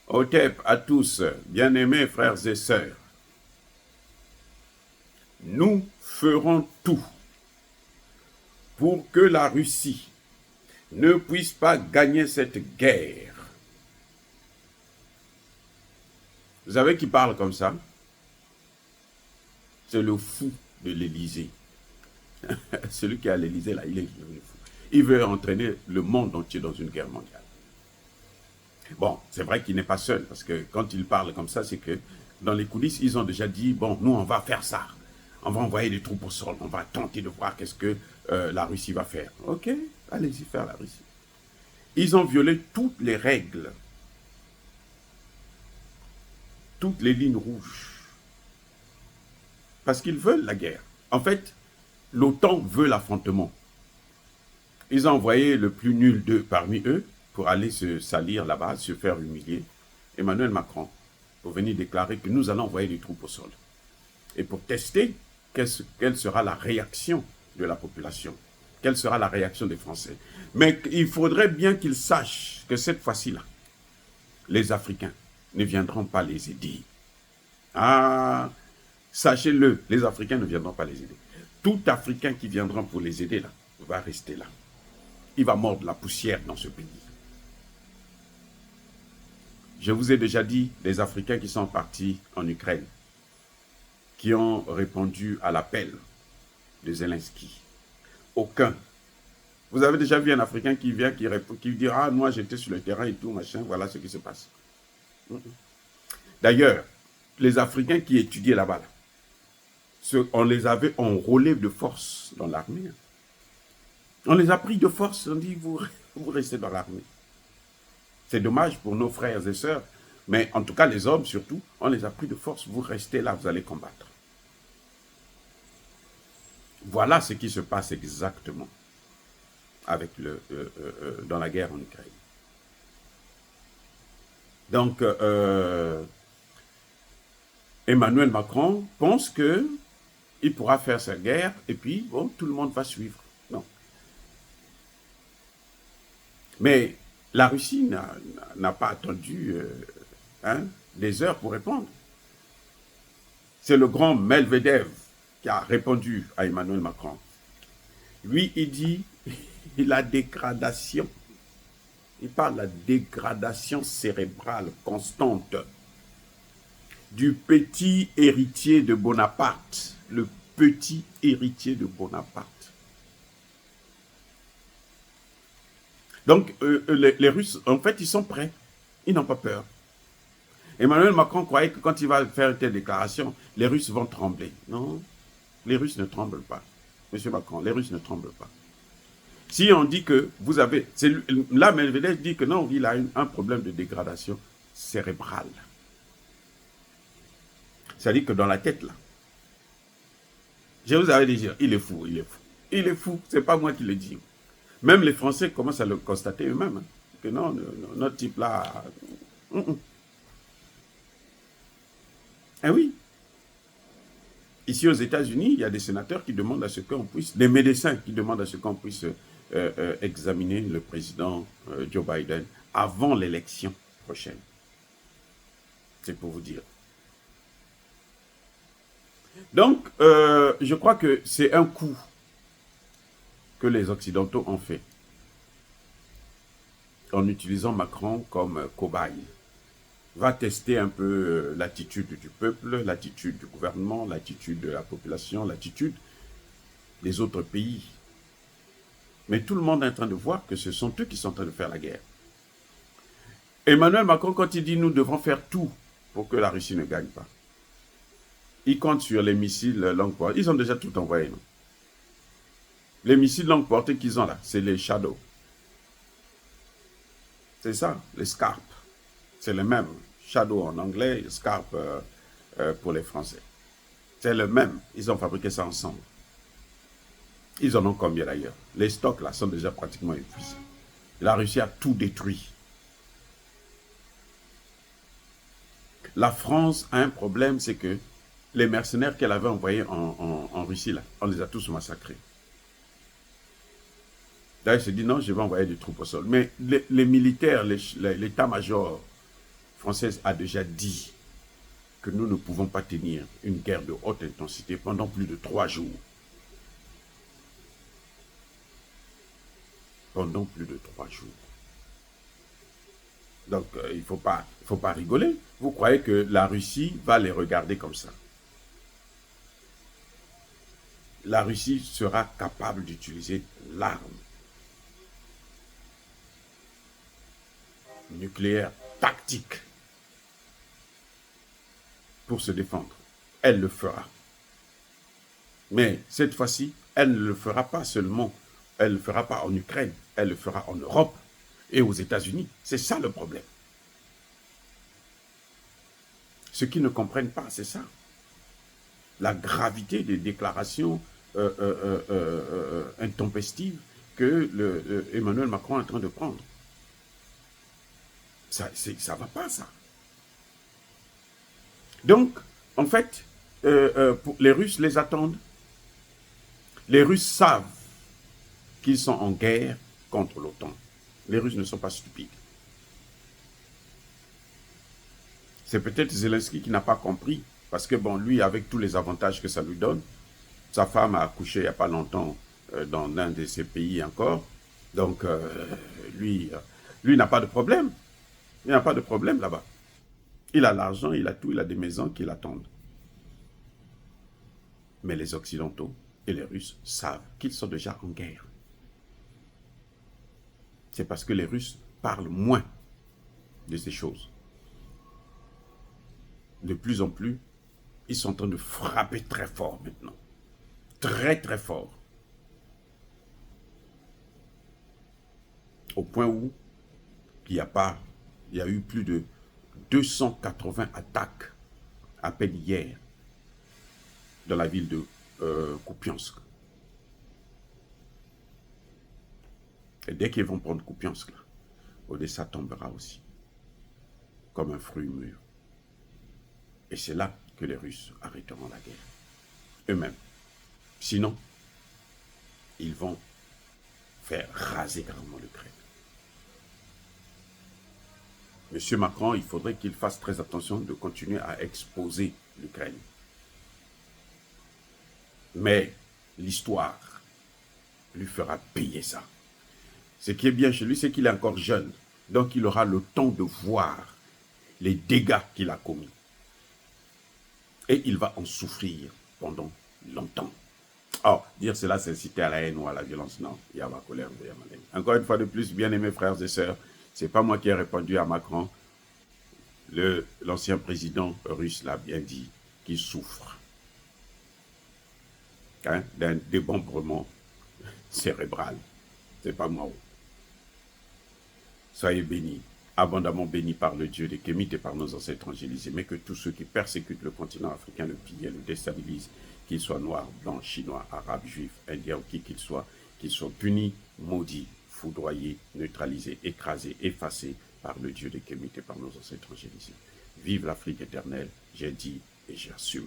Otep à tous, bien-aimés frères et sœurs, nous ferons tout pour que la Russie ne puisse pas gagner cette guerre. Vous savez qui parle comme ça? C'est le fou de l'Élysée. Celui qui est à l'Élysée, là, il est devenu fou. Il veut entraîner le monde entier dans une guerre mondiale. Bon, c'est vrai qu'il n'est pas seul, parce que quand il parle comme ça, c'est que dans les coulisses, ils ont déjà dit, bon, nous, on va faire ça. On va envoyer des troupes au sol. On va tenter de voir qu'est-ce que la Russie va faire. Ok, allez-y faire la Russie. Ils ont violé toutes les règles, toutes les lignes rouges, parce qu'ils veulent la guerre. En fait, l'OTAN veut l'affrontement. Ils ont envoyé le plus nul d'eux parmi eux pour aller se salir là-bas, se faire humilier, Emmanuel Macron, pour venir déclarer que nous allons envoyer des troupes au sol. Et pour tester quelle sera la réaction de la population, quelle sera la réaction des Français. Mais il faudrait bien qu'ils sachent que cette fois-ci-là, les Africains ne viendront pas les aider. Ah, sachez-le, les Africains ne viendront pas les aider. Tout Africain qui viendra pour les aider là, va rester là. Il va mordre la poussière dans ce pays. Je vous ai déjà dit, les Africains qui sont partis en Ukraine, qui ont répondu à l'appel de Zelensky. Aucun. Vous avez déjà vu un Africain qui vient, qui dit « Ah, moi j'étais sur le terrain et tout, machin, voilà ce qui se passe. » D'ailleurs, les Africains qui étudiaient là-bas, on les avait enrôlés de force dans l'armée. On les a pris de force, on dit vous restez dans l'armée. C'est dommage pour nos frères et sœurs, mais en tout cas les hommes surtout, on les a pris de force, vous restez là, vous allez combattre. Voilà ce qui se passe exactement avec dans la guerre en Ukraine. Donc, Emmanuel Macron pense qu'il pourra faire sa guerre et puis, bon, tout le monde va suivre. Non. Mais la Russie n'a pas attendu des heures pour répondre. C'est le grand Medvedev qui a répondu à Emmanuel Macron. Lui, il dit la dégradation. Il parle de la dégradation cérébrale constante du petit héritier de Bonaparte. Le petit héritier de Bonaparte. Donc, les Russes, en fait, ils sont prêts. Ils n'ont pas peur. Emmanuel Macron croyait que quand il va faire une telle déclaration, les Russes vont trembler. Non, les Russes ne tremblent pas. Monsieur Macron, les Russes ne tremblent pas. Si on dit que vous avez... Là, Medvedev dit que non, il a un problème de dégradation cérébrale. C'est-à-dire que dans la tête, là, je vous avais dit, il est fou, il est fou. Il est fou, c'est pas moi qui le dis. Même les Français commencent à le constater eux-mêmes. Hein, que non, notre type là... Eh oui. Ici aux États-Unis, il y a des sénateurs qui demandent à ce qu'on puisse... Des médecins qui demandent à ce qu'on puisse examiner le président Joe Biden avant l'élection prochaine. C'est pour vous dire. Donc, je crois que c'est un coup que les Occidentaux ont fait en utilisant Macron comme cobaye. Va tester un peu l'attitude du peuple, l'attitude du gouvernement, l'attitude de la population, l'attitude des autres pays. Mais tout le monde est en train de voir que ce sont eux qui sont en train de faire la guerre. Emmanuel Macron, quand il dit nous devons faire tout pour que la Russie ne gagne pas, il compte sur les missiles longue portée. Ils ont déjà tout envoyé, non? Les missiles longue portée qu'ils ont là, c'est les Shadow. C'est ça, les Scarp. C'est le même. Shadow en anglais, Scarp pour les Français. C'est le même. Ils ont fabriqué ça ensemble. Ils en ont combien d'ailleurs? Les stocks là sont déjà pratiquement épuisés. La Russie a tout détruit. La France a un problème, c'est que les mercenaires qu'elle avait envoyés en Russie, là, on les a tous massacrés. Là, elle se dit non, je vais envoyer des troupes au sol. Mais les militaires, l'état-major française a déjà dit que nous ne pouvons pas tenir une guerre de haute intensité pendant plus de 3 jours. Pendant plus de 3 jours. Donc, il ne faut pas rigoler. Vous croyez que la Russie va les regarder comme ça? La Russie sera capable d'utiliser l'arme nucléaire tactique pour se défendre. Elle le fera. Mais cette fois-ci, elle ne le fera pas seulement. Elle ne le fera pas en Ukraine. Elle le fera en Europe et aux États-Unis. C'est ça le problème. Ceux qui ne comprennent pas, c'est ça. La gravité des déclarations intempestives que Emmanuel Macron est en train de prendre. Ça ne va pas, ça. Donc, en fait, les Russes les attendent. Les Russes savent qu'ils sont en guerre contre l'OTAN. Les Russes ne sont pas stupides. C'est peut-être Zelensky qui n'a pas compris, parce que, bon, lui, avec tous les avantages que ça lui donne, sa femme a accouché il n'y a pas longtemps dans l'un de ces pays encore. Donc, lui n'a pas de problème. Il n'a pas de problème là-bas. Il a l'argent, il a tout, il a des maisons qui l'attendent. Mais les Occidentaux et les Russes savent qu'ils sont déjà en guerre. C'est parce que les Russes parlent moins de ces choses. De plus en plus, ils sont en train de frapper très fort maintenant. Très, très fort. Au point où il y a eu plus de 280 attaques à peine hier dans la ville de Kupiansk. Et dès qu'ils vont prendre Kupiansk, là, Odessa tombera aussi, comme un fruit mûr. Et c'est là que les Russes arrêteront la guerre, eux-mêmes. Sinon, ils vont faire raser gravement l'Ukraine. Monsieur Macron, il faudrait qu'il fasse très attention de continuer à exposer l'Ukraine. Mais l'histoire lui fera payer ça. Ce qui est bien chez lui, c'est qu'il est encore jeune. Donc il aura le temps de voir les dégâts qu'il a commis. Et il va en souffrir pendant longtemps. Or, dire cela, c'est inciter à la haine ou à la violence. Non, il y a ma colère, il y a ma haine. Encore une fois de plus, bien-aimés frères et sœurs, ce n'est pas moi qui ai répondu à Macron. L'ancien président russe l'a bien dit, qu'il souffre d'un démembrement cérébral. Ce n'est pas moi. Soyez bénis, abondamment bénis par le Dieu des Kémites et par nos ancêtres angélisés, mais que tous ceux qui persécutent le continent africain, le pillent, le déstabilisent, qu'ils soient noirs, blancs, chinois, arabes, juifs, indiens ou qui qu'ils soient punis, maudits, foudroyés, neutralisés, écrasés, effacés par le Dieu des Kémites et par nos ancêtres angélisés. Vive l'Afrique éternelle, j'ai dit et j'assume.